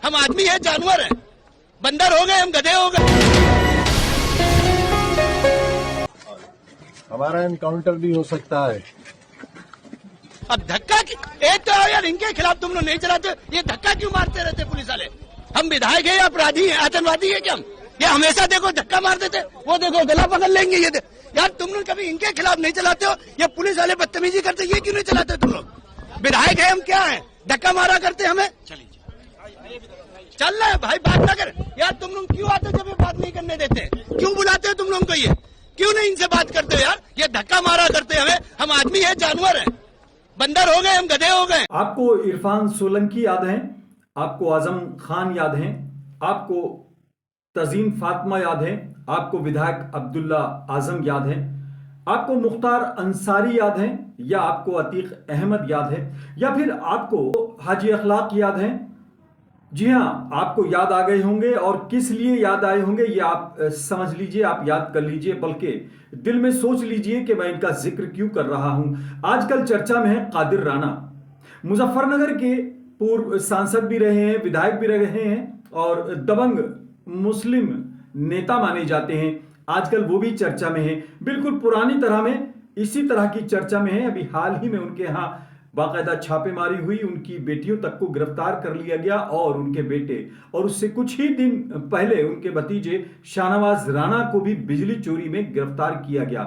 हम आदमी है, जानवर है, बंदर हो गए, हम गधे हो गए। हमारा एनकाउंटर भी हो सकता है। अब धक्का एक तो यार इनके खिलाफ तुम लोग नहीं चलाते, ये धक्का क्यों मारते रहते पुलिस वाले? हम विधायक है या अपराधी है, आतंकवादी है क्या हम? ये हमेशा देखो धक्का मार देते, वो देखो गला पकड़ लेंगे। ये यार तुम लोग कभी इनके खिलाफ नहीं चलाते हो, ये पुलिस वाले बदतमीजी करते, ये क्यों नहीं चलाते तुम लोग? विधायक है हम, क्या है धक्का मारा करते हमें? चल रहा है भाई, बात ना कर यार। तुम लोग क्यों आते जब ये बात नहीं करने देते? क्यों बुलाते हो तुम लोग को? ये क्यों नहीं इनसे बात करते हो यार? ये धक्का मारा करते हमें, हम आदमी है, जानवर है, बंदर हो गए, हम गधे हो गए। आपको इरफान सोलंकी याद है, आपको आजम खान याद है, आपको तजीन फातिमा याद है, आपको विधायक अब्दुल्ला आजम याद है, आपको मुख्तार अंसारी याद है, या आपको अतीक अहमद याद है, या फिर आपको हाजी अखलाक याद है? जी हाँ, आपको याद आ गए होंगे, और किस लिए याद आए होंगे ये आप समझ लीजिए, आप याद कर लीजिए, बल्कि दिल में सोच लीजिए कि मैं इनका जिक्र क्यों कर रहा हूं। आजकल चर्चा में है कादिर राना, मुजफ्फरनगर के पूर्व सांसद भी रहे हैं, विधायक भी रहे हैं, और दबंग मुस्लिम नेता माने जाते हैं। आजकल वो भी चर्चा में है, बिल्कुल पुरानी तरह में इसी तरह की चर्चा में है। अभी हाल ही में उनके यहाँ बाकायदा छापेमारी हुई, उनकी बेटियों तक को गिरफ्तार कर लिया गया, और उनके बेटे और उससे कुछ ही दिन पहले उनके भतीजे शाहनवाज राणा को भी बिजली चोरी में गिरफ्तार किया गया।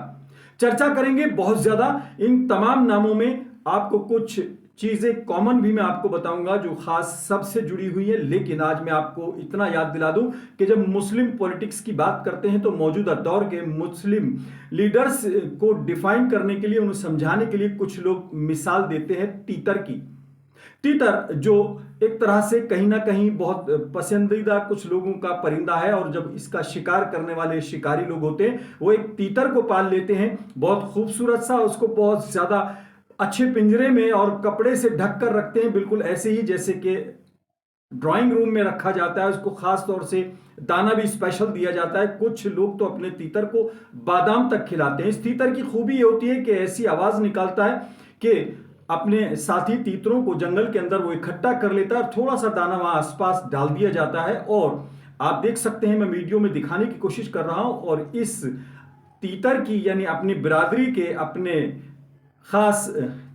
चर्चा करेंगे बहुत ज्यादा इन तमाम नामों में। आपको कुछ चीजें कॉमन भी मैं आपको बताऊंगा जो खास सबसे जुड़ी हुई है, लेकिन आज मैं आपको इतना याद दिला दूं कि जब मुस्लिम पॉलिटिक्स की बात करते हैं तो मौजूदा दौर के मुस्लिम लीडर्स को डिफाइन करने के लिए, उन्हें समझाने के लिए कुछ लोग मिसाल देते हैं तीतर की। तीतर जो एक तरह से कहीं ना कहीं बहुत पसंदीदा कुछ लोगों का परिंदा है, और जब इसका शिकार करने वाले शिकारी लोग होते हैं वो एक तीतर को पाल लेते हैं, बहुत खूबसूरत सा, उसको बहुत ज्यादा अच्छे पिंजरे में और कपड़े से ढक कर रखते हैं, बिल्कुल ऐसे ही जैसे कि ड्राइंग रूम में रखा जाता है। उसको खास तौर से दाना भी स्पेशल दिया जाता है। कुछ लोग तो अपने तीतर को बादाम तक खिलाते हैं। इस तीतर की खूबी ये होती है कि ऐसी आवाज निकालता है कि अपने साथी तीतरों को जंगल के अंदर वो इकट्ठा कर लेता है, और थोड़ा सा दाना वहां आसपास डाल दिया जाता है। और आप देख सकते हैं, मैं वीडियो में दिखाने की कोशिश कर रहा हूं, और इस तीतर की यानी अपनी बिरादरी के अपने खास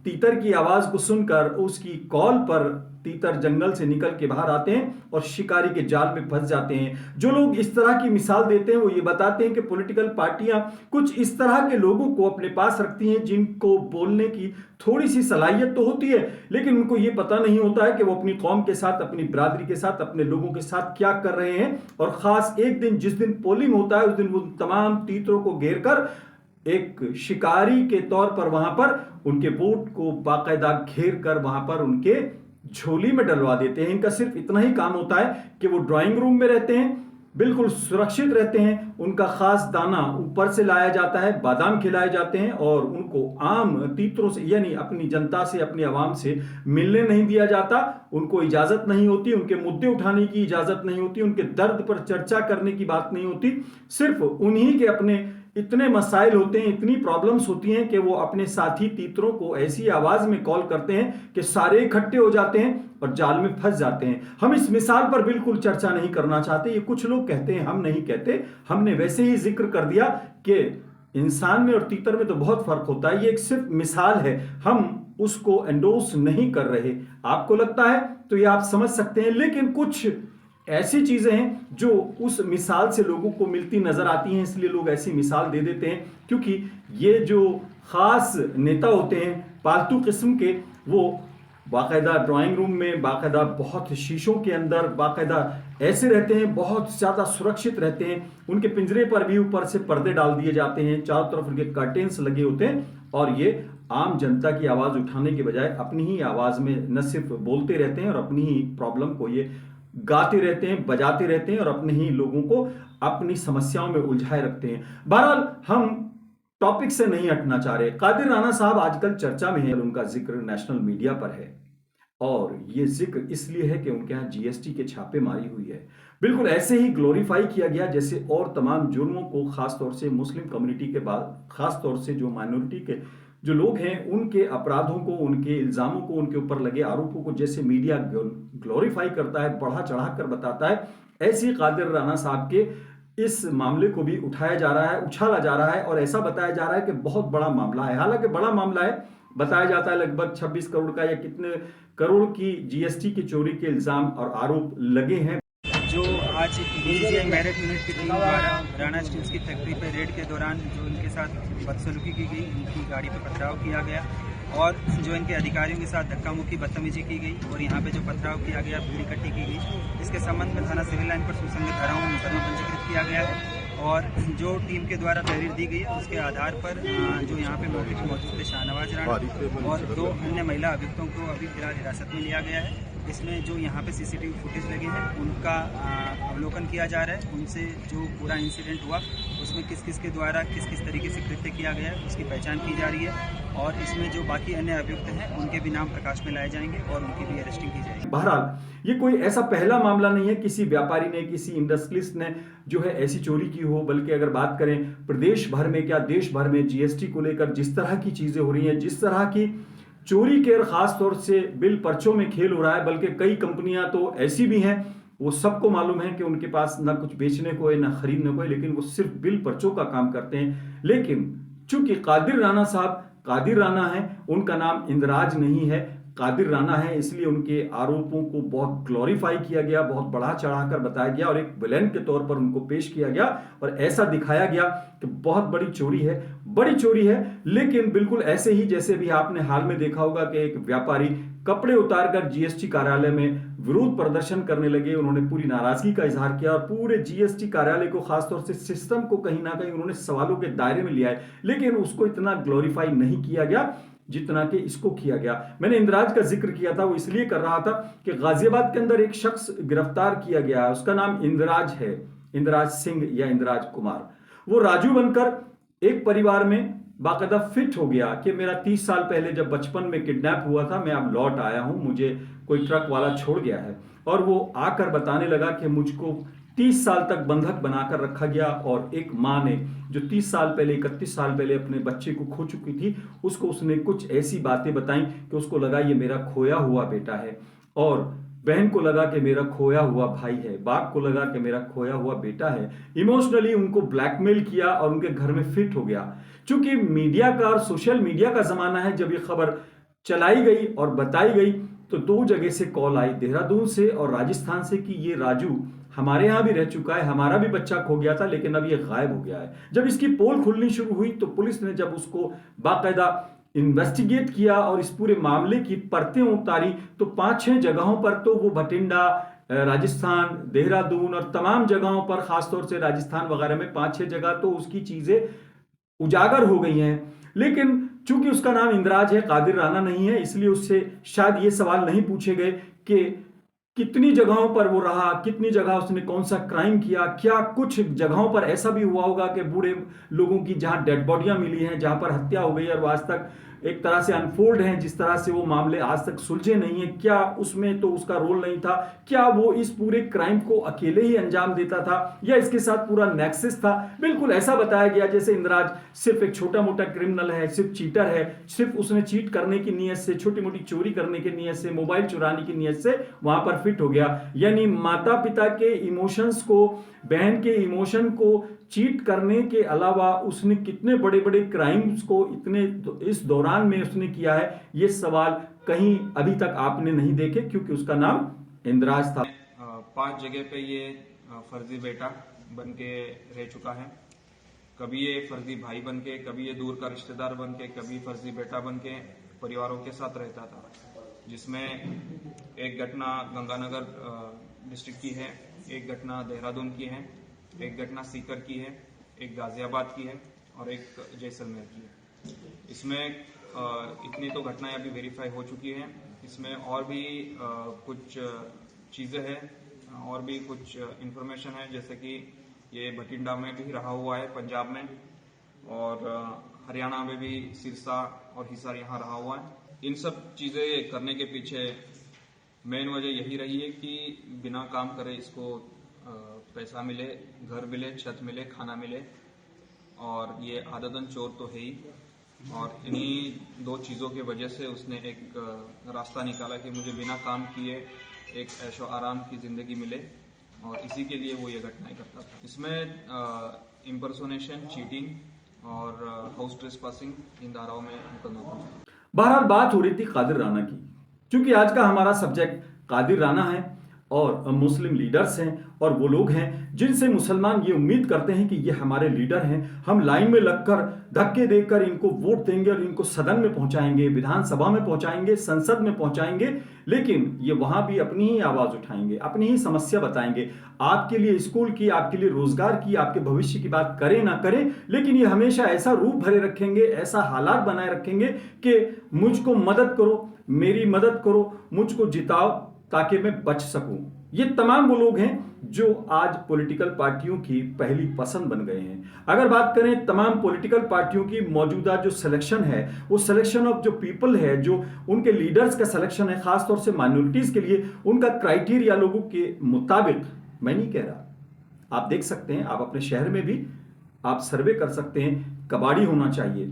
तीतर की आवाज को सुनकर उसकी कॉल पर तीतर जंगल से निकल के बाहर आते हैं और शिकारी के जाल में फंस जाते हैं। जो लोग इस तरह की मिसाल देते हैं वो ये बताते हैं कि पॉलिटिकल पार्टियां कुछ इस तरह के लोगों को अपने पास रखती हैं जिनको बोलने की थोड़ी सी सलाहियत तो होती है, लेकिन उनको ये पता नहीं होता है कि वो अपनी कौम के साथ, अपनी बिरादरी के साथ, अपने लोगों के साथ क्या कर रहे हैं। और खास एक दिन, जिस दिन पोलिंग होता है, उस दिन वो तमाम तीतरों को घेर कर एक शिकारी के तौर पर वहां पर उनके वोट को बाकायदा घेर कर वहां पर उनके झोली में डलवा देते हैं। इनका सिर्फ इतना ही काम होता है कि वो ड्राइंग रूम में रहते हैं, बिल्कुल सुरक्षित रहते हैं, उनका खास दाना ऊपर से लाया जाता है, बादाम खिलाए जाते हैं, और उनको आम तीतरों से यानी अपनी जनता से, अपनी आवाम से मिलने नहीं दिया जाता। उनको इजाजत नहीं होती, उनके मुद्दे उठाने की इजाजत नहीं होती, उनके दर्द पर चर्चा करने की बात नहीं होती। सिर्फ उन्हीं के अपने इतने मसाइल होते हैं, इतनी प्रॉब्लम्स होती हैं कि वो अपने साथी तीतरों को ऐसी आवाज में कॉल करते हैं कि सारे इकट्ठे हो जाते हैं और जाल में फंस जाते हैं। हम इस मिसाल पर बिल्कुल चर्चा नहीं करना चाहते, ये कुछ लोग कहते हैं, हम नहीं कहते। हमने वैसे ही जिक्र कर दिया कि इंसान में और तीतर में तो बहुत फर्क होता है, ये एक सिर्फ मिसाल है, हम उसको एंडोर्स नहीं कर रहे। आपको लगता है तो ये आप समझ सकते हैं, लेकिन कुछ ऐसी चीजें हैं जो उस मिसाल से लोगों को मिलती नजर आती हैं, इसलिए लोग ऐसी मिसाल दे देते हैं। क्योंकि ये जो खास नेता होते हैं पालतू किस्म के, वो बाकायदा ड्राइंग रूम में, बाकायदा बहुत शीशों के अंदर बाकायदा ऐसे रहते हैं, बहुत ज़्यादा सुरक्षित रहते हैं। उनके पिंजरे पर भी ऊपर से पर्दे डाल दिए जाते हैं, चारों तरफ उनके कर्टेन्स लगे होते हैं, और ये आम जनता की आवाज़ उठाने के बजाय अपनी ही आवाज़ में न सिर्फ बोलते रहते हैं और अपनी ही प्रॉब्लम को ये गाते रहते हैं, बजाते रहते हैं, और अपने ही लोगों को अपनी समस्याओं में उलझाए रखते हैं। बहरहाल हम टॉपिक से नहीं हटना चाह रहे। कादिर राना साहब आजकल चर्चा में है, उनका जिक्र नेशनल मीडिया पर है, और ये जिक्र इसलिए है कि उनके यहाँ जीएसटी के छापे मारी हुई है। बिल्कुल ऐसे ही ग्लोरीफाई किया गया जैसे और तमाम जुर्मों को, खासतौर से मुस्लिम कम्युनिटी के बाद, खासतौर से जो माइनॉरिटी के जो लोग हैं उनके अपराधों को, उनके इल्जामों को, उनके ऊपर लगे आरोपों को जैसे मीडिया ग्लोरीफाई करता है, बढ़ा चढ़ाकर बताता है, ऐसी कादिर राना साहब के इस मामले को भी उठाया जा रहा है, उछाला जा रहा है और ऐसा बताया जा रहा है कि बहुत बड़ा मामला है। हालांकि बड़ा मामला है, बताया जाता है लगभग 26 करोड़ का या कितने करोड़ की जीएसटी की चोरी के इल्जाम और आरोप लगे हैं। जो आज बीसीसीआई मेरिट यूनिट की टीम द्वारा राणा स्टील्स की फैक्ट्री पर रेड के दौरान जो इनके साथ बदसलूकी की गई, इनकी गाड़ी पर पथराव किया गया और जो इनके अधिकारियों के साथ धक्का मुक्की बदतमीजी की गई और यहाँ पे जो पथराव किया गया, भीड़ इकट्ठी की गई, इसके संबंध में थाना सिविल लाइन पर सुसंगत धाराओं में मुकदमा पंजीकृत किया गया है और जो टीम के द्वारा तहरीर दी गई है उसके आधार पर जो यहाँ पे मौके पर मौजूद थे शाहनवाज राणा और 2 अन्य महिला अभियुक्तों को अभी फिलहाल हिरासत में लिया गया है। इसमें जो यहाँ पे सीसीटीवी फुटेज लगे हैं उनका अवलोकन किया जा रहा है, उनसे जो पूरा इंसिडेंट हुआ उसमें किस किस के द्वारा किस किस तरीके से कृत्य किया गया है उसकी पहचान की जा रही है और इसमें जो बाकी अन्य अभियुक्त हैं उनके भी नाम प्रकाश में लाए जाएंगे और उनकी भी अरेस्टिंग की जाएगी। बहरहाल ये कोई ऐसा पहला मामला नहीं है किसी व्यापारी ने, किसी इंडस्ट्रियलिस्ट ने जो है ऐसी चोरी की हो, बल्कि अगर बात करें प्रदेश भर में क्या देश भर में जीएसटी को लेकर जिस तरह की चीजें हो रही हैं, जिस तरह की चोरी के खास तौर से बिल पर्चों में खेल हो रहा है, बल्कि कई कंपनियां तो ऐसी भी हैं वो सबको मालूम है कि उनके पास ना कुछ बेचने को है ना खरीदने को है, लेकिन वो सिर्फ बिल पर्चों का काम करते हैं। लेकिन चूंकि कादिर राणा साहब कादिर राणा है, उनका नाम इंद्राज नहीं है, कादिर राणा है, इसलिए उनके आरोपों को बहुत ग्लोरीफाई किया गया, बहुत बढ़ा चढ़ाकर बताया गया और एक विलेन के तौर पर उनको पेश किया गया और ऐसा दिखाया गया कि बहुत बड़ी चोरी है, बड़ी चोरी है। लेकिन बिल्कुल ऐसे ही जैसे भी आपने हाल में देखा होगा कि एक व्यापारी कपड़े उतारकर जीएसटी कार्यालय में विरोध प्रदर्शन करने लगे, उन्होंने पूरी नाराजगी का इजहार किया और पूरे जीएसटी कार्यालय को, खासतौर से सिस्टम को कहीं ना कहीं उन्होंने सवालों के दायरे में लिया है, लेकिन उसको इतना ग्लोरीफाई नहीं किया गया जितना कि इसको किया गया। मैंने इंद्राज का जिक्र किया था, वो इसलिए कर रहा था कि गाजियाबाद के अंदर एक शख्स गिरफ्तार किया गया है, उसका नाम इंद्राज है, इंद्राज सिंह या इंद्राज कुमार। वो राजू बनकर एक परिवार में बाकायदा फिट हो गया कि मेरा 30 साल पहले जब बचपन में किडनैप हुआ था, मैं अब लौट आया हूं, मुझे कोई ट्रक वाला छोड़ गया है। और वो आकर बताने लगा कि मुझको 30 साल तक बंधक बनाकर रखा गया और एक माँ ने जो 30 साल पहले 31 साल पहले अपने बच्चे को खो चुकी थी, उसको उसने कुछ ऐसी बातें बताई कि उसको लगा ये मेरा खोया हुआ बेटा है और बहन को लगा कि मेरा खोया हुआ भाई है, बाप को लगा कि मेरा खोया हुआ बेटा है। इमोशनली उनको ब्लैकमेल किया और उनके घर में फिट हो गया। चूंकि मीडिया का और सोशल मीडिया का जमाना है, जब ये खबर चलाई गई और बताई गई तो 2 जगह से कॉल आई, देहरादून से और राजस्थान से, कि ये राजू हमारे यहां भी रह चुका है, हमारा भी बच्चा खो गया था लेकिन अब ये गायब हो गया है। जब इसकी पोल खुलनी शुरू हुई तो पुलिस ने जब उसको बाकायदा इन्वेस्टिगेट किया और इस पूरे मामले की परतें उतारी तो 5-6 जगहों पर तो वो भटिंडा, राजस्थान, देहरादून और तमाम जगहों पर, खासतौर से राजस्थान वगैरह में 5-6 जगह तो उसकी चीजें उजागर हो गई हैं। लेकिन चूंकि उसका नाम इंद्राज है, कादिर राणा नहीं है, इसलिए उससे शायद ये सवाल नहीं पूछे गए कि कितनी जगहों पर वो रहा, कितनी जगह उसने कौन सा क्राइम किया। क्या कुछ जगहों पर ऐसा भी हुआ होगा कि बूढ़े लोगों की जहां डेड बॉडियां मिली हैं, जहां पर हत्या हो गई और वो आज तक एक तरह से अनफोल्ड हैं, जिस तरह से वो मामले आज तक सुलझे नहीं है, क्या उसमें तो उसका रोल नहीं था? क्या वो इस पूरे क्राइम को अकेले ही अंजाम देता था या इसके साथ पूरा नेक्सस था? बिल्कुल ऐसा बताया गया जैसे इंद्राज सिर्फ एक छोटा मोटा क्रिमिनल है, सिर्फ चीटर है, सिर्फ उसने चीट करने की नीयत से, छोटी मोटी चोरी करने की नीयत से, मोबाइल चुराने की नीयत से वहां पर फिट हो गया। यानी माता पिता के इमोशंस को, बहन के इमोशन को चीट करने के अलावा उसने कितने बड़े बड़े क्राइम्स को इतने इस दौरान में उसने किया है, ये सवाल कहीं अभी तक आपने नहीं देखे, क्योंकि उसका नाम इंद्राज था। 5 जगह पे ये फर्जी बेटा बन के रह चुका है। कभी ये फर्जी भाई बन के, कभी ये दूर का रिश्तेदार बन के, कभी फर्जी बेटा बन के परिवारों के साथ रहता था। जिसमें एक घटना गंगानगर डिस्ट्रिक्ट की है, एक घटना देहरादून की है, एक घटना सीकर की है, एक गाजियाबाद की है और एक जैसलमेर की है। इसमें इतनी तो घटनाएं अभी वेरीफाई हो चुकी हैं। इसमें और भी कुछ चीजें हैं और भी कुछ इंफॉर्मेशन है, जैसे कि ये भटिंडा में भी रहा हुआ है पंजाब में, और हरियाणा में भी सिरसा और हिसार यहाँ रहा हुआ है। इन सब चीजें करने के पीछे मेन वजह यही रही है कि बिना काम करे इसको पैसा मिले, घर मिले, छत मिले, खाना मिले, और ये आदतन चोर तो है ही। और इन्हीं दो चीज़ों की वजह से उसने एक रास्ता निकाला कि मुझे बिना काम किए एक ऐशो आराम की ज़िंदगी मिले, और इसी के लिए वो ये घटनाएं करता था। इसमें इम्पर्सोनेशन, चीटिंग और हाउस ट्रेसपासिंग इन धाराओं में मुकदमा पंजीबद्ध। बहरहाल बात हो रही थी कादिर राना की, क्योंकि आज का हमारा सब्जेक्ट कादिर राना है और मुस्लिम लीडर्स हैं, और वो लोग हैं जिनसे मुसलमान ये उम्मीद करते हैं कि ये हमारे लीडर हैं, हम लाइन में लगकर धक्के देकर इनको वोट देंगे और इनको सदन में पहुंचाएंगे, विधानसभा में पहुंचाएंगे, संसद में पहुंचाएंगे, लेकिन ये वहां भी अपनी ही आवाज उठाएंगे, अपनी ही समस्या बताएंगे। आपके लिए स्कूल की, आपके लिए रोजगार की, आपके भविष्य की बात करें ना करें, लेकिन ये हमेशा ऐसा रूप भरे रखेंगे, ऐसा हालात बनाए रखेंगे कि मुझको मदद करो, मेरी मदद करो, मुझको जिताओ ताकि मैं बच सकूं। ये तमाम वो लोग हैं जो आज पॉलिटिकल पार्टियों की पहली पसंद बन गए हैं। अगर बात करें तमाम पॉलिटिकल पार्टियों की मौजूदा जो सिलेक्शन है, वो सिलेक्शन ऑफ जो पीपल है, जो उनके लीडर्स का सिलेक्शन है, खासतौर से माइनॉरिटीज के लिए, उनका क्राइटेरिया लोगों के मुताबिक, मैं नहीं कह रहा, आप देख सकते हैं, आप अपने शहर में भी आप सर्वे कर सकते हैं, कबाड़ी होना चाहिए,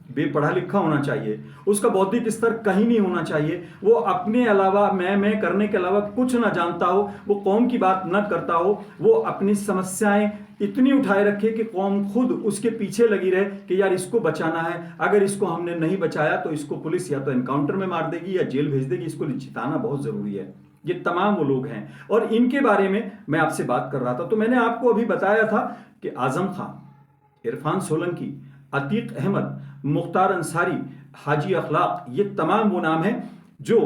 बेपढ़ा लिखा होना चाहिए, उसका बौद्धिक स्तर कहीं नहीं होना चाहिए, वो अपने अलावा मैं करने के अलावा कुछ ना जानता हो, वो कौम की बात न करता हो, वो अपनी समस्याएं इतनी उठाए रखे कि कौम खुद उसके पीछे लगी रहे कि यार इसको बचाना है, अगर इसको हमने नहीं बचाया तो इसको पुलिस या तो एनकाउंटर में मार देगी या जेल भेज देगी, इसको जिताना बहुत जरूरी है। ये तमाम वो लोग हैं और इनके बारे में मैं आपसे बात कर रहा था। तो मैंने आपको अभी बताया था कि आजम खान, इरफान सोलंकी, अतीक अहमद, मुख्तार अंसारी, हाजी अखलाक, ये तमाम वो नाम हैं जो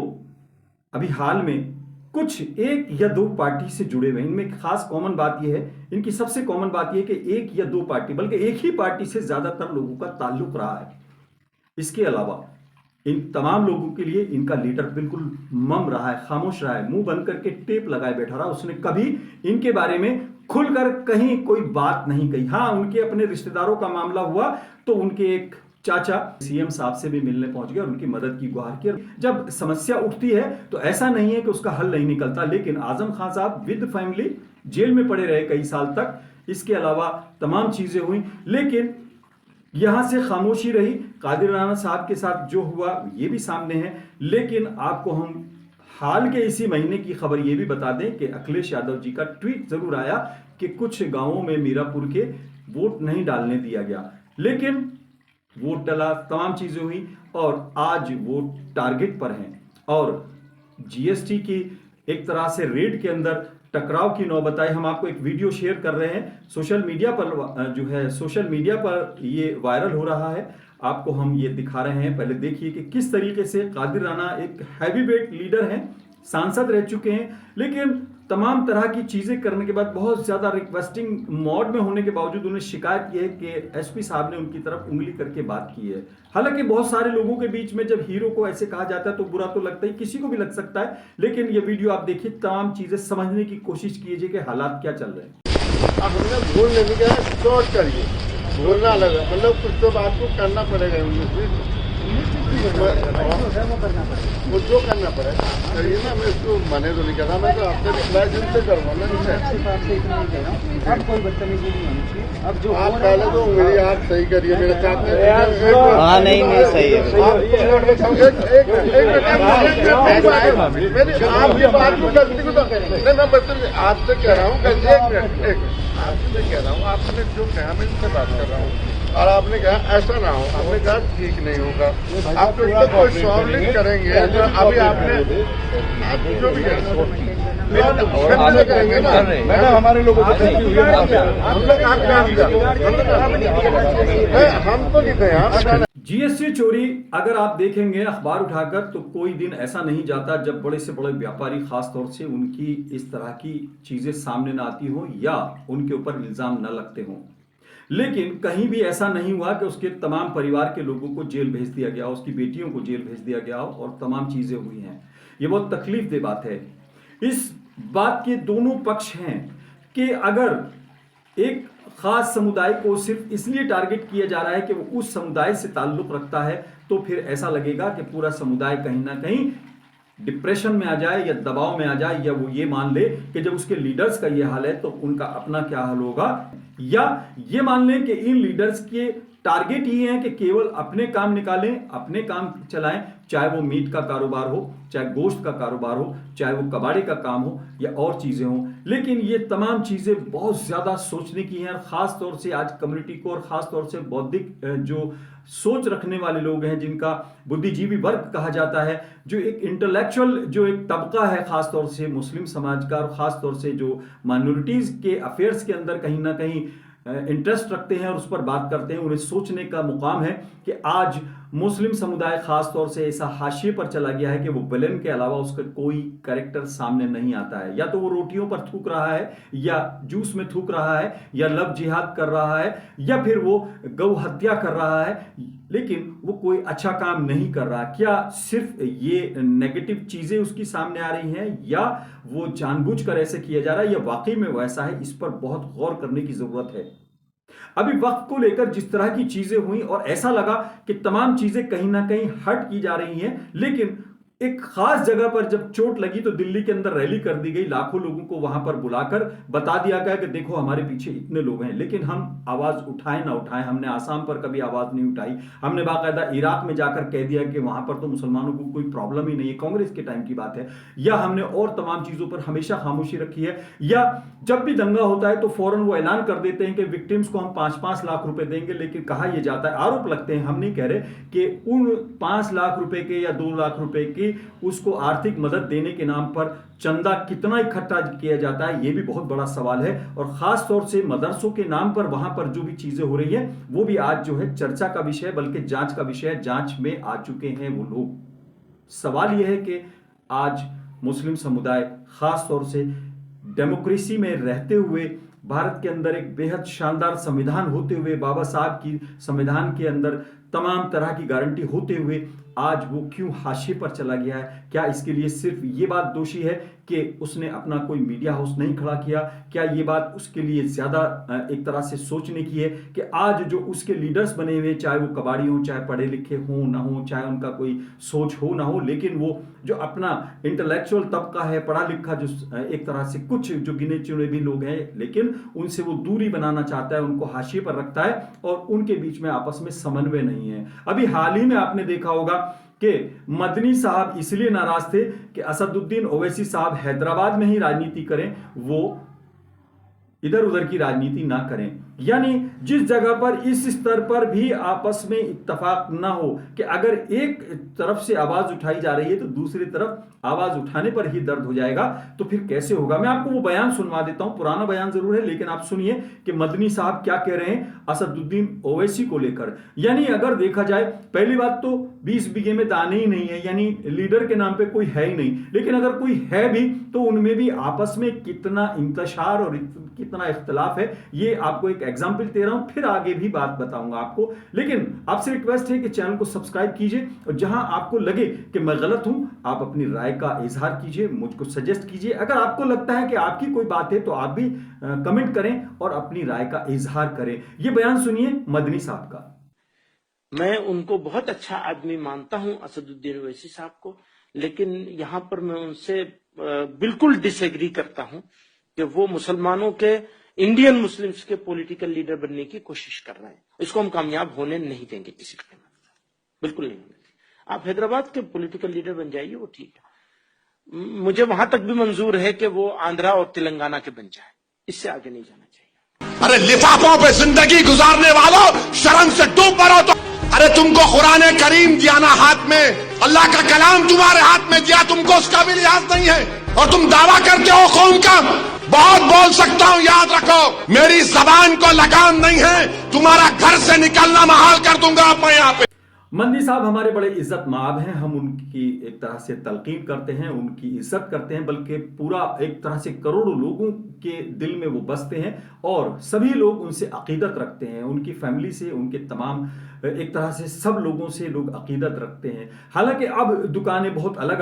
अभी हाल में कुछ एक या दो पार्टी से जुड़े हुए हैं। इनमें खास कॉमन बात यह है, इनकी सबसे कॉमन बात यह है कि एक या दो पार्टी, बल्कि एक ही पार्टी से ज्यादातर लोगों का ताल्लुक रहा है। इसके अलावा इन तमाम लोगों के लिए इनका लीडर बिल्कुल मम रहा है, खामोश रहा है, मुंह बंद करके टेप लगाए बैठा रहा। उसने कभी इनके बारे में खुलकर कहीं कोई बात नहीं कही। हाँ, उनके अपने रिश्तेदारों का मामला हुआ तो उनके एक चाचा सीएम साहब से भी मिलने पहुंच गए और उनकी मदद की गुहार की। जब समस्या उठती है तो ऐसा नहीं है कि उसका हल नहीं निकलता, लेकिन आजम खान साहब विद फैमिली जेल में पड़े रहे कई साल तक। इसके अलावा तमाम चीजें हुई, लेकिन यहां से खामोशी रही। कादिर राना साहब के साथ जो हुआ ये भी सामने है, लेकिन आपको हम हाल के इसी महीने की खबर ये भी बता दें कि अखिलेश यादव जी का ट्वीट जरूर आया कि कुछ गांवों में मीरापुर के वोट नहीं डालने दिया गया, लेकिन वोट डाला, तमाम चीजें हुई और आज वो टारगेट पर हैं। और जीएसटी की एक तरह से रेड के अंदर टकराव की नौबत आई। हम आपको एक वीडियो शेयर कर रहे हैं, सोशल मीडिया पर जो है, सोशल मीडिया पर ये वायरल हो रहा है, आपको हम ये दिखा रहे हैं। पहले देखिए कि किस तरीके से कादिर राना एक हैवीवेट लीडर हैं, सांसद रह चुके हैं, लेकिन तमाम तरह की चीजें करने के बाद, बहुत ज्यादा रिक्वेस्टिंग मोड में होने के बावजूद उन्हें शिकायत की है कि एसपी साहब ने उनकी तरफ उंगली करके बात की है। हालांकि बहुत सारे लोगों के बीच में जब हीरो को ऐसे कहा जाता है तो बुरा तो लगता ही, किसी को भी लग सकता है, लेकिन ये वीडियो आप देखिए, तमाम चीजें समझने की कोशिश कीजिए कि हालात क्या चल रहे हैं। अब हमने भूल नहीं किया, शॉर्ट करिए, बोलना अलग है, मतलब कुछ तो बात को करना पड़ेगा। वो जो करना पड़ेगा करिए ना, मैं इसको मने तो नहीं कर रहा, मैं तो आपसे रिप्लाई जिनसे करूँगा ना, अब कोई बदतमीजी नहीं होनी चाहिए। अब जो आप पहले तो मेरी आप सही करिए मेरे साथ में। हाँ, नहीं सही है। आप ये बात को गलती को नहीं, मैं बस आपसे कह रहा हूँ, आपसे कह रहा हूँ, आपने जो कहा मैं इससे बात कर रहा हूँ और आपने कहा ऐसा ना हो, आपने कहा ठीक नहीं होगा, आप तो इसका कोई सॉल्व करेंगे तो अभी आपने जो भी करेंगे ना, मैडम हमारे लोगों को हम तो नहीं थे यहाँ। जीएसटी चोरी अगर आप देखेंगे अखबार उठाकर तो कोई दिन ऐसा नहीं जाता जब बड़े से बड़े व्यापारी, खास तौर से उनकी इस तरह की चीजें सामने न आती हो या उनके ऊपर इल्जाम न लगते हों। लेकिन कहीं भी ऐसा नहीं हुआ कि उसके तमाम परिवार के लोगों को जेल भेज दिया गया, उसकी बेटियों को जेल भेज दिया गया और तमाम चीजें हुई हैं। ये बहुत तकलीफदेह बात है। इस बात के दोनों पक्ष हैं कि अगर एक खास समुदाय को सिर्फ इसलिए टारगेट किया जा रहा है कि वो उस समुदाय से ताल्लुक रखता है, तो फिर ऐसा लगेगा कि पूरा समुदाय कहीं ना कहीं डिप्रेशन में आ जाए या दबाव में आ जाए, या वो ये मान ले कि जब उसके लीडर्स का ये हाल है तो उनका अपना क्या हाल होगा, या ये मान ले कि इन लीडर्स के टारगेट ये है कि केवल अपने काम निकालें, अपने काम चलाएं, चाहे वो मीट का कारोबार हो, चाहे गोश्त का कारोबार हो, चाहे वो कबाड़े का काम हो या और चीजें हो। लेकिन ये तमाम चीजें बहुत ज्यादा सोचने की हैं, और खास तौर से आज कम्युनिटी को और खास तौर से बौद्धिक जो सोच रखने वाले लोग हैं, जिनका बुद्धिजीवी वर्ग कहा जाता है, जो एक इंटेलेक्चुअल जो एक तबका है खास तौर से मुस्लिम समाज का, और खास तौर से जो माइनॉरिटीज के अफेयर्स के अंदर कहीं ना कहीं इंटरेस्ट रखते हैं और उस पर बात करते हैं, उन्हें सोचने का मुकाम है कि आज मुस्लिम समुदाय खास तौर से ऐसा हाशिए पर चला गया है कि वो विलेन के अलावा उसका कोई कैरेक्टर सामने नहीं आता है। या तो वो रोटियों पर थूक रहा है, या जूस में थूक रहा है, या लव जिहाद कर रहा है, या फिर वो गौ हत्या कर रहा है, लेकिन वो कोई अच्छा काम नहीं कर रहा। क्या सिर्फ ये नेगेटिव चीजें उसकी सामने आ रही हैं, या वो जानबूझकर ऐसे किया जा रहा है, या वाकई में वैसा है? इस पर बहुत गौर करने की जरूरत है। अभी वक्त को लेकर जिस तरह की चीजें हुई, और ऐसा लगा कि तमाम चीजें कहीं ना कहीं हट की जा रही हैं, लेकिन एक खास जगह पर जब चोट लगी तो दिल्ली के अंदर रैली कर दी गई, लाखों लोगों को वहां पर बुलाकर बता दिया गया कि देखो हमारे पीछे इतने लोग हैं। लेकिन हम आवाज उठाएं ना उठाएं, हमने आसाम पर कभी आवाज नहीं उठाई, हमने बाकायदा इराक में जाकर कह दिया कि वहां पर तो मुसलमानों को कोई प्रॉब्लम ही नहीं है, कांग्रेस के टाइम की बात है, या हमने और तमाम चीजों पर हमेशा खामोशी रखी है। या जब भी दंगा होता है तो फौरन वो ऐलान कर देते हैं कि विक्टिम्स को हम 5-5 लाख रुपए देंगे, लेकिन कहा यह जाता है, आरोप लगते हैं, हम नहीं कह रहे कि उन 5 लाख रुपए के या 2 लाख रुपए की उसको आर्थिक मदद देने के नाम पर चंदा कितना इकट्ठा किया जाता है, यह भी बहुत बड़ा सवाल है। और खास तौर से मदरसों के नाम पर वहां पर जो भी चीजें हो रही है वो भी आज जो है चर्चा का विषय, बल्कि जांच का विषय, जांच में आ चुके हैं वो लोग। सवाल यह है कि आज मुस्लिम समुदाय खास तौर से डेमोक्रेसी में रहते हुए, भारत के अंदर एक बेहद शानदार संविधान होते हुए, बाबा साहब की संविधान के अंदर तमाम तरह की गारंटी होते हुए आज वो क्यों हाशिए पर चला गया है? क्या इसके लिए सिर्फ ये बात दोषी है कि उसने अपना कोई मीडिया हाउस नहीं खड़ा किया? क्या ये बात उसके लिए ज्यादा एक तरह से सोचने की है कि आज जो उसके लीडर्स बने हुए, चाहे वो कबाड़ी हो, चाहे पढ़े लिखे हो ना हो, चाहे उनका कोई सोच हो ना हो, लेकिन वो जो अपना इंटेलेक्चुअल तबका है, पढ़ा लिखा, जो एक तरह से कुछ जो गिने चुने भी लोग हैं, लेकिन उनसे वो दूरी बनाना चाहता है, उनको हाशिए पर रखता है, और उनके बीच में आपस में समन्वय नहीं है। अभी हाल ही में आपने देखा होगा कि मदनी साहब इसलिए नाराज थे कि असदुद्दीन ओवैसी साहब हैदराबाद में ही राजनीति करें, वो इधर उधर की राजनीति ना करें। यानी जिस जगह पर इस स्तर पर भी आपस में इत्तेफाक ना हो कि अगर एक तरफ से आवाज उठाई जा रही है तो दूसरी तरफ आवाज उठाने पर ही दर्द हो जाएगा, तो फिर कैसे होगा? मैं आपको वो बयान सुनवा देता हूं, पुराना बयान जरूर है, लेकिन आप सुनिए कि मदनी साहब क्या कह रहे हैं असदुद्दीन ओवैसी को लेकर। यानी अगर देखा जाए, पहली बात तो 20 बीघे में दाने ही नहीं है, यानी लीडर के नाम पे कोई है ही नहीं, लेकिन अगर कोई है भी तो उनमें भी आपस में कितना इंतशार और कितना इख्तलाफ है, ये आपको एक एग्जाम्पल दे रहा हूं, फिर आगे भी बात बताऊंगा आपको। लेकिन आपसे रिक्वेस्ट है कि चैनल को सब्सक्राइब कीजिए, और जहां आपको लगे कि मैं गलत हूं, आप अपनी राय का इजहार कीजिए, मुझको सजेस्ट कीजिए। अगर आपको लगता है कि आपकी कोई बात है तो आप भी कमेंट करें और अपनी राय का इजहार करें। ये बयान सुनिए मदनी साहब का। मैं उनको बहुत अच्छा आदमी मानता हूं, असदुद्दीन ओवैसी साहब को, लेकिन यहां पर मैं उनसे बिल्कुल डिसएग्री करता हूं कि वो मुसलमानों के, इंडियन मुस्लिम्स के पॉलिटिकल लीडर बनने की कोशिश कर रहे हैं। इसको हम कामयाब होने नहीं देंगे किसी कीमत पर, बिल्कुल नहीं होने देंगे। आप हैदराबाद के पॉलिटिकल लीडर बन जाइए, वो ठीक है, मुझे वहां तक भी मंजूर है कि वो आंध्रा और तेलंगाना के बन जाए, इससे आगे नहीं जाना चाहिए। अरे लिफाफों पे जिंदगी गुजारने वालों, शर्म से डूब मरो। तो अरे तुमको कुरान करीम दिया ना हाथ में, अल्लाह का कलाम तुम्हारे हाथ में दिया, तुमको उसका भी लिहाज नहीं है, और तुम दावा करते हो कौम का। बहुत बोल सकता हूं, याद रखो, मेरी जबान को लगाम नहीं है, तुम्हारा घर से निकलना महाल कर दूंगा मैं यहाँ पे। मंदी साहब हमारे बड़े इज्जत माब हैं, हम उनकी एक तरह से तलकीन करते हैं, उनकी इज्जत करते हैं, बल्कि पूरा एक तरह से करोड़ों लोगों के दिल में वो बसते हैं, और सभी लोग उनसे अकीदत रखते हैं, उनकी फैमिली से, उनके तमाम एक तरह से सब लोगों से लोग अकीदत रखते हैं। हालांकि अब दुकानें बहुत अलग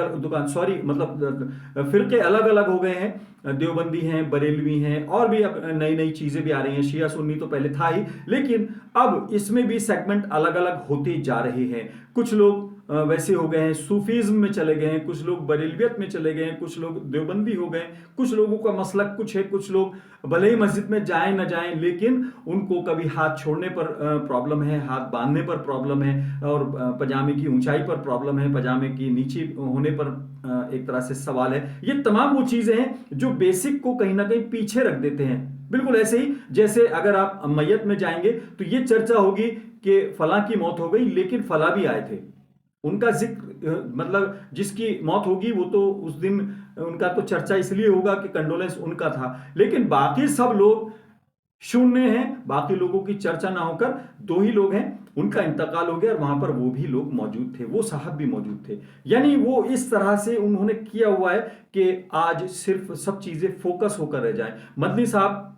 मतलब फिरके अलग अलग हो गए हैं, देवबंदी हैं, बरेलवी हैं, और भी अब नई नई चीजें भी आ रही हैं। शिया सुन्नी तो पहले था ही, लेकिन अब इसमें भी सेगमेंट अलग अलग होते जा रहे हैं। कुछ लोग वैसे हो गए हैं, सूफीज्म में चले गए हैं, कुछ लोग बरेलवियत में चले गए हैं, कुछ लोग देवबंदी हो गए, कुछ लोगों का मसलक कुछ है, कुछ लोग भले ही मस्जिद में जाएं न जाएं लेकिन उनको कभी हाथ छोड़ने पर प्रॉब्लम है, हाथ बांधने पर प्रॉब्लम है, और पजामे की ऊंचाई पर प्रॉब्लम है, पजामे की नीचे होने पर एक तरह से सवाल है। ये तमाम वो चीजें हैं जो बेसिक को कहीं ना कहीं पीछे रख देते हैं। बिल्कुल ऐसे ही जैसे अगर आप मैयत में जाएंगे तो ये चर्चा होगी कि फला की मौत हो गई लेकिन फला भी आए थे, उनका जिक्र मतलब जिसकी मौत होगी वो तो उस दिन उनका तो चर्चा इसलिए होगा कि कंडोलेंस उनका था, लेकिन बाकी सब लोग शून्य हैं, बाकी लोगों की चर्चा ना होकर 2 ही लोग हैं, उनका इंतकाल हो गया और वहां पर वो भी लोग मौजूद थे, वो साहब भी मौजूद थे। यानी वो इस तरह से उन्होंने किया हुआ है कि आज सिर्फ सब चीजें फोकस होकर रह जाएं। मदनी साहब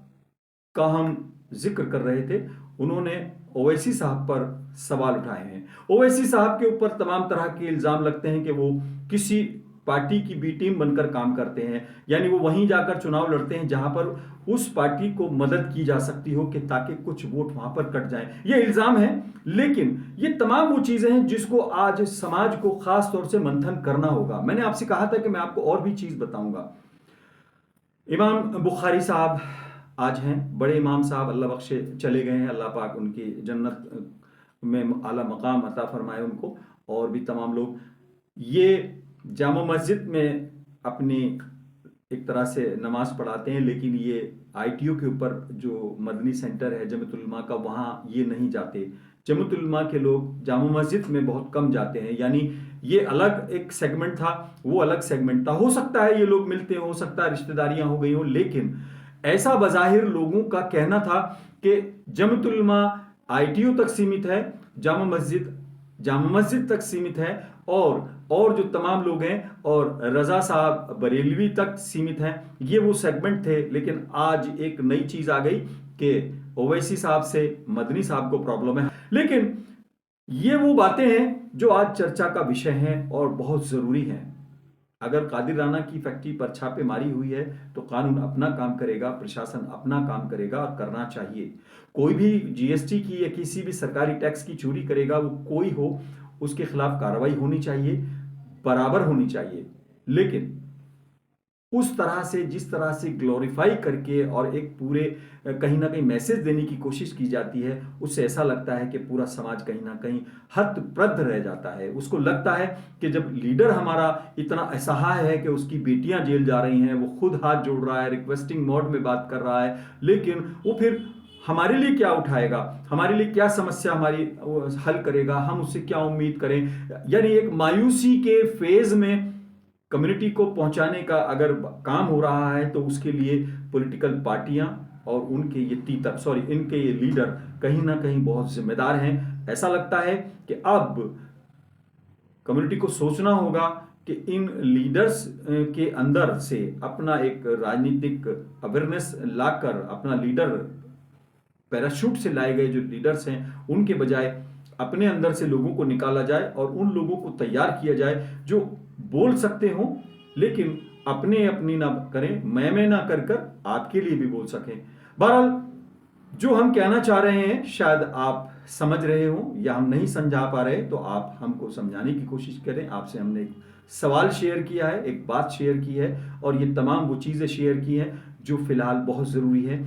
का हम जिक्र कर रहे थे, उन्होंने ओवैसी साहब पर सवाल उठाए हैं। ओवैसी साहब के ऊपर तमाम तरह के इल्जाम लगते हैं कि वो किसी पार्टी की बी टीम बनकर काम करते हैं, यानी वो वहीं जाकर चुनाव लड़ते हैं जहां पर उस पार्टी को मदद की जा सकती हो कि ताकि कुछ वोट वहां पर कट जाएं। ये इल्जाम है, लेकिन ये तमाम वो चीजें हैं जिसको आज समाज को खास तौर से मंथन करना होगा। मैंने आपसे कहा था कि मैं आपको और भी चीज बताऊंगा। इमाम बुखारी साहब आज हैं, बड़े इमाम साहब, अल्लाह बख्शे, चले गए हैं, अल्लाह पाक उनकी जन्नत में आला मकाम अता फरमाए उनको, और भी तमाम लोग। ये जामा मस्जिद में अपनी एक तरह से नमाज पढ़ाते हैं, लेकिन ये ITO के ऊपर जो मदनी सेंटर है जमीयतुल उलमा का, वहाँ ये नहीं जाते। जमीयतुल उलमा के लोग जामा मस्जिद में बहुत कम जाते हैं, यानी ये अलग एक सेगमेंट था, वो अलग सेगमेंट था। हो सकता है ये लोग मिलते हो सकता है रिश्तेदारियां हो गई हो, लेकिन ऐसा बज़ाहिर लोगों का कहना था कि जमीयतुल उलमा ITO तक सीमित है, जामा मस्जिद तक सीमित है, और जो तमाम लोग हैं और रजा साहब बरेलवी तक सीमित हैं। ये वो सेगमेंट थे, लेकिन आज एक नई चीज आ गई कि ओवैसी साहब से मदनी साहब को प्रॉब्लम है। लेकिन ये वो बातें हैं जो आज चर्चा का विषय हैं और बहुत जरूरी हैं। अगर कादिर राना की फैक्ट्री पर छापेमारी हुई है तो कानून अपना काम करेगा, प्रशासन अपना काम करेगा, और करना चाहिए। कोई भी GST की या किसी भी सरकारी टैक्स की चोरी करेगा, वो कोई हो, उसके खिलाफ कार्रवाई होनी चाहिए, बराबर होनी चाहिए। लेकिन उस तरह से, जिस तरह से ग्लोरीफाई करके और एक पूरे कहीं ना कहीं मैसेज देने की कोशिश की जाती है, उससे ऐसा लगता है कि पूरा समाज कहीं ना कहीं हतप्रद रह जाता है। उसको लगता है कि जब लीडर हमारा इतना असहाय है कि उसकी बेटियां जेल जा रही हैं, वो खुद हाथ जोड़ रहा है, रिक्वेस्टिंग मोड में बात कर रहा है, लेकिन वो फिर हमारे लिए क्या उठाएगा, हमारे लिए क्या समस्या हमारी हल करेगा, हम उससे क्या उम्मीद करें। यानी एक मायूसी के फेज में कम्युनिटी को पहुंचाने का अगर काम हो रहा है तो उसके लिए पॉलिटिकल पार्टियां और उनके इनके ये लीडर कहीं ना कहीं बहुत जिम्मेदार हैं। ऐसा लगता है कि अब कम्युनिटी को सोचना होगा कि इन लीडर्स के अंदर से अपना एक राजनीतिक अवेयरनेस लाकर, अपना लीडर पैराशूट से लाए गए जो लीडर्स हैं उनके बजाय अपने अंदर से लोगों को निकाला जाए और उन लोगों को तैयार किया जाए जो बोल सकते हो लेकिन अपनी ना करें, मैं ना कर आपके लिए भी बोल सकें। बहरहाल जो हम कहना चाह रहे हैं शायद आप समझ रहे हो या हम नहीं समझा पा रहे, तो आप हमको समझाने की कोशिश करें। आपसे हमने एक सवाल शेयर किया है, एक बात शेयर की है, और ये तमाम वो चीजें शेयर की हैं जो फिलहाल बहुत जरूरी है।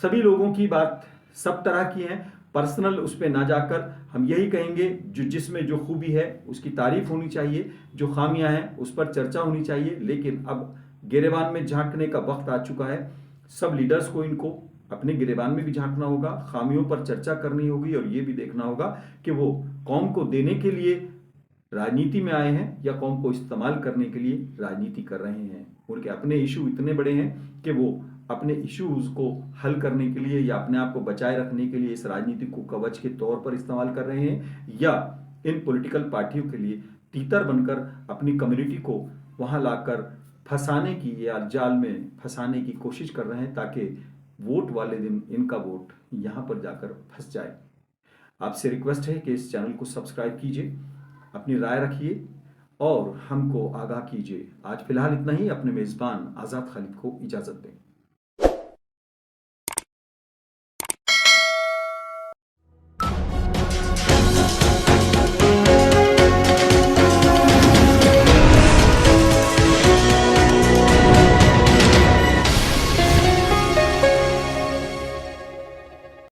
सभी लोगों की बात सब तरह की है, पर्सनल उस पर ना जाकर हम यही कहेंगे जिसमें जो खूबी है उसकी तारीफ होनी चाहिए, जो खामियां हैं उस पर चर्चा होनी चाहिए। लेकिन अब गिरेबान में झांकने का वक्त आ चुका है। सब लीडर्स को इनको अपने गिरेबान में भी झांकना होगा, खामियों पर चर्चा करनी होगी, और ये भी देखना होगा कि वो कौम को देने के लिए राजनीति में आए हैं या कौम को इस्तेमाल करने के लिए राजनीति कर रहे हैं। उनके अपने इशू इतने बड़े हैं कि वो अपने इश्यूज को हल करने के लिए या अपने आप को बचाए रखने के लिए इस राजनीति को कवच के तौर पर इस्तेमाल कर रहे हैं, या इन पॉलिटिकल पार्टियों के लिए तीतर बनकर अपनी कम्युनिटी को वहां लाकर फंसाने की या जाल में फंसाने की कोशिश कर रहे हैं ताकि वोट वाले दिन इनका वोट यहां पर जाकर फंस जाए। आपसे रिक्वेस्ट है कि इस चैनल को सब्सक्राइब कीजिए, अपनी राय रखिए और हमको आगाह कीजिए। आज फिलहाल इतना ही। अपने मेजबान आजाद खालिद को इजाजत दें।